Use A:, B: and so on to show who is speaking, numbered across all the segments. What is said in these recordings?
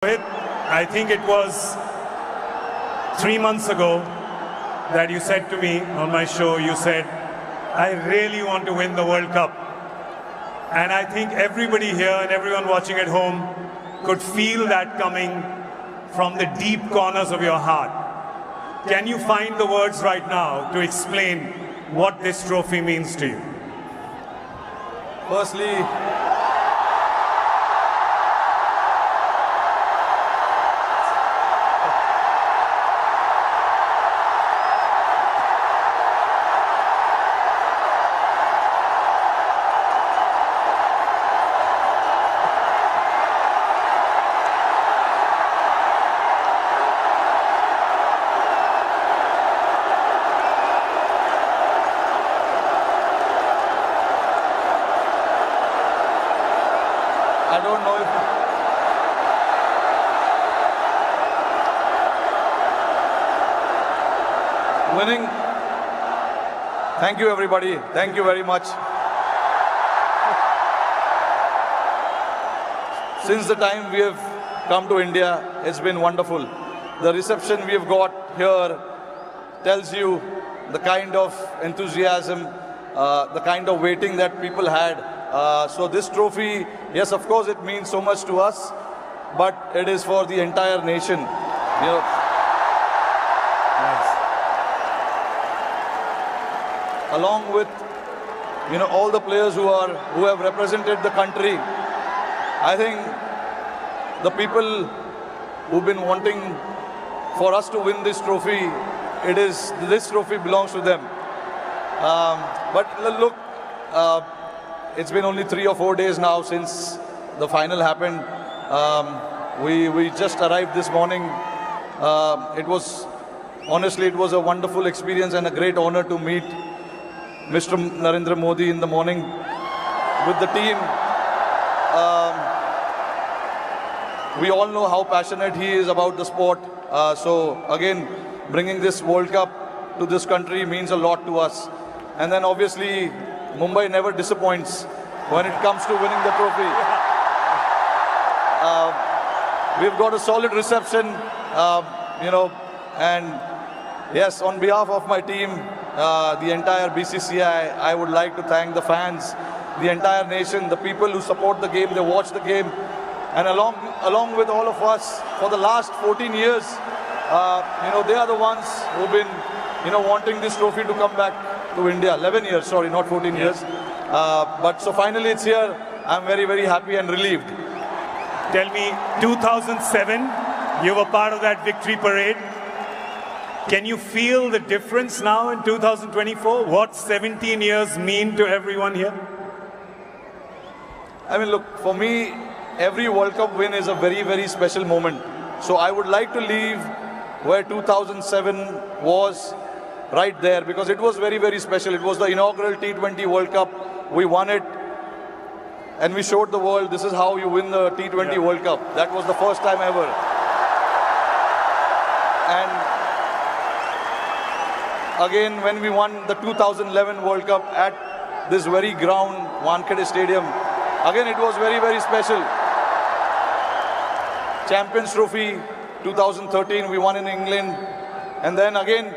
A: Rohit, I think it was 3 months ago that you said to me on my show, you said, I really want to win the World Cup. And I think everybody here and everyone watching at home could feel that coming from the deep corners of your heart. Can you find the words right now to explain what this trophy means to you?
B: Firstly, I don't know if winning. Thank you, everybody. Thank you very much. Since the time we have come to India, it's been wonderful. The reception we have got here tells you the kind of enthusiasm, the kind of waiting that people had. So this trophy, yes, of course, it means so much to us, but it is for the entire nation. You know, along with all the players who have represented the country. I think the people who've been wanting for us to win this trophy, this trophy belongs to them. But look, it's been only 3 or 4 days now since the final happened. We just arrived this morning. Honestly, it was a wonderful experience and a great honor to meet Mr. Narendra Modi in the morning with the team. We all know how passionate he is about the sport. So again, bringing this World Cup to this country means a lot to us. And then obviously, Mumbai never disappoints when it comes to winning the trophy. We've got a solid reception, and yes, on behalf of my team, the entire BCCI, I would like to thank the fans, the entire nation, the people who support the game, they watch the game, and along with all of us for the last 14 years, they are the ones who've been, wanting this trophy to come back to India. 11 years, sorry, not 14 years. But so finally it's here. I'm very, very happy and relieved.
A: Tell me, 2007, you were part of that victory parade. Can you feel the difference now in 2024? What 17 years mean to everyone here?
B: I mean, look, for me, every World Cup win is a very, very special moment. So I would like to leave where 2007 was, right there, because it was very, very special. It was the inaugural T20 World Cup. We won it, and we showed the world this is how you win the T20 World Cup. That was the first time ever. And again, when we won the 2011 World Cup at this very ground, Wankhede Stadium, again, it was very, very special. Champions Trophy 2013, we won in England. And then again,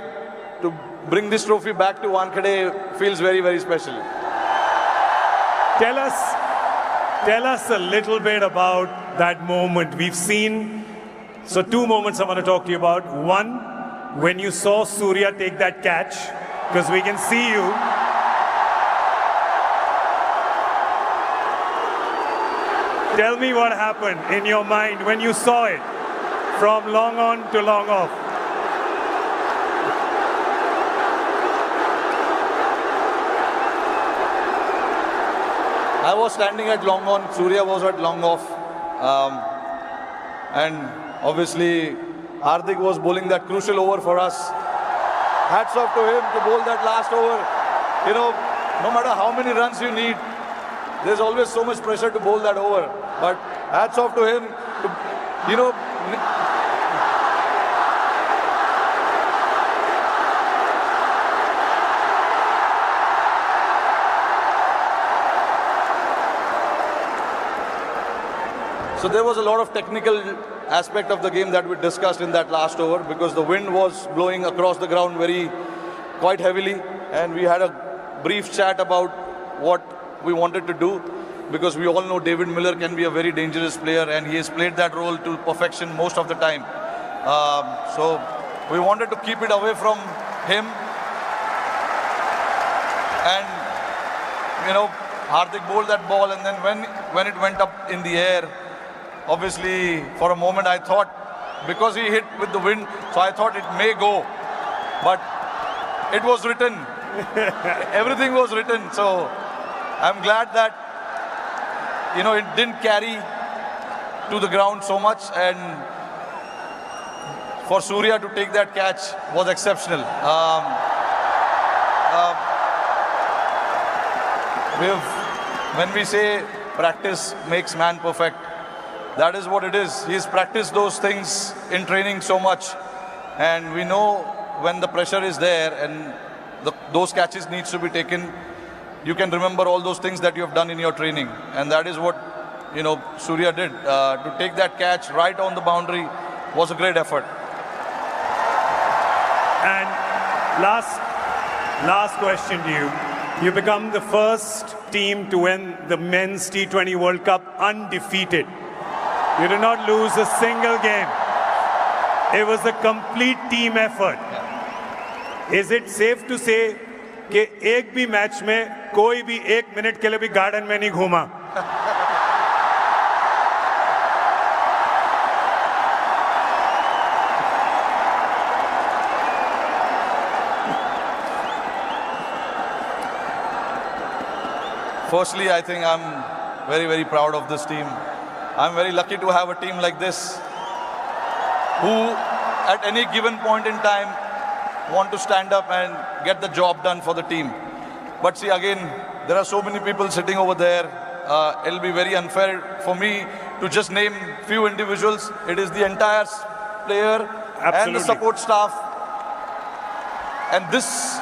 B: to bring this trophy back to Wankhede feels very, very special.
A: Tell us a little bit about that moment. We've seen, so 2 moments I want to talk to you about. One, when you saw Surya take that catch, because we can see you. Tell me what happened in your mind when you saw it from long on to long off.
B: I was standing at long on, Surya was at long off. And obviously, Hardik was bowling that crucial over for us. Hats off to him to bowl that last over. No matter how many runs you need, there's always so much pressure to bowl that over. But hats off to him to, So there was a lot of technical aspect of the game that we discussed in that last over, because the wind was blowing across the ground quite heavily, and we had a brief chat about what we wanted to do, because we all know David Miller can be a very dangerous player, and he has played that role to perfection most of the time. So we wanted to keep it away from him, and Hardik bowled that ball, and then when it went up in the air, obviously for a moment I thought, because he hit with the wind, so I thought it may go, but it was written. Everything was written. So I'm glad that it didn't carry to the ground so much, and for Surya to take that catch was exceptional. When we say practice makes man perfect, that is what it is. He's practiced those things in training so much, and we know when the pressure is there and those catches needs to be taken, you can remember all those things that you have done in your training, and that is what Surya did. To take that catch right on the boundary was a great effort.
A: And last question to you. You become the first team to win the Men's T20 World Cup undefeated. You did not lose a single game. It was a complete team effort. Is it safe to say कि एक भी match में कोई भी 1 minute के लिए भी garden में नहीं घूमा?
B: Firstly, I think I'm very, very proud of this team. I'm very lucky to have a team like this who, at any given point in time, want to stand up and get the job done for the team. But see, again, there are so many people sitting over there. It'll be very unfair for me to just name few individuals. It is the entire player and the support staff. And this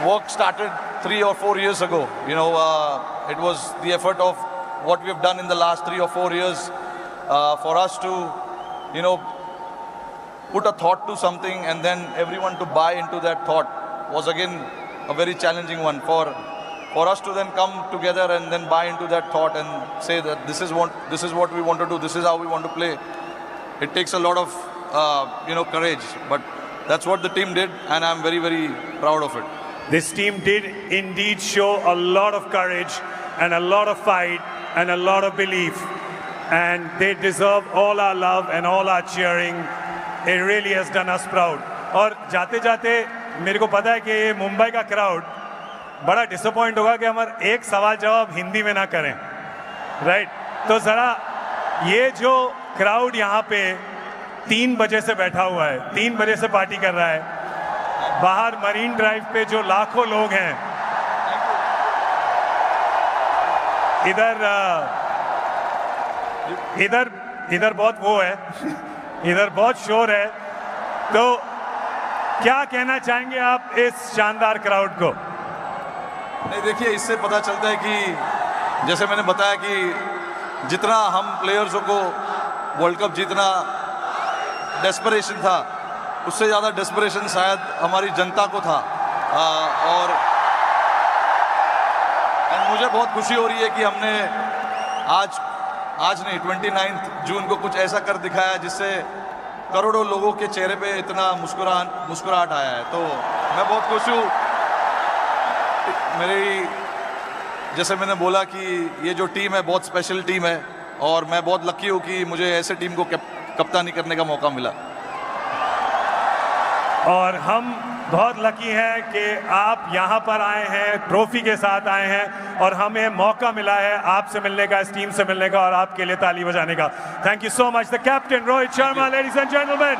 B: work started 3 or 4 years ago. It was the effort of what we have done in the last 3 or 4 years for us to, put a thought to something, and then everyone to buy into that thought was again a very challenging one. For us to then come together and then buy into that thought and say that this is what we want to do, this is how we want to play. It takes a lot of courage, but that's what the team did, and I'm very, very proud of it.
A: This team did indeed show a lot of courage and a lot of fight and a lot of belief, and they deserve all our love and all our cheering. It really has done us proud. और जाते जाते मेरे को पता है कि ये मुंबई का क्राउड बड़ा डिसअपॉइंट होगा कि हमारे एक सवाल जवाब हिंदी में ना करें, राइट? तो ज़रा ये जो क्राउड यहाँ पे 3 बजे से बैठा हुआ है, 3 बजे से पार्टी कर रहा है, बाहर मरीन ड्राइव पे जो लाखों लोग हैं, इधर बहुत वो है, इधर बहुत शोर है, तो क्या कहना चाहेंगे आप इस शानदार क्राउड को?
B: नहीं, देखिए, इससे पता चलता है कि जैसे मैंने बताया कि जितना हम प्लेयर्सों को वर्ल्ड कप जीतना डेस्परेशन था, उससे ज़्यादा डेस्परेशन शायद हमारी जनता को था। और मुझे बहुत खुशी हो रही है कि हमने आज नहीं 29 जून को कुछ ऐसा कर दिखाया जिससे करोड़ों लोगों के चेहरे पे इतना मुस्कुराहट आया है। तो मैं बहुत खुश हूँ। जैसे मैंने बोला कि ये जो टीम है बहुत स्पेशल टीम है, और मैं बहुत लकी हूँ कि मुझे ऐसे टीम को कप्तानी करने का मौका मिला।
A: और हम बहुत लकी हैं कि आप यहाँ पर आए हैं, ट्रॉफी के साथ आए हैं, और हमें मौका मिला है आपसे मिलने का, इस टीम से मिलने का, और आपके लिए ताली बजाने का। Thank you so much the captain Rohit Sharma, ladies and gentleman.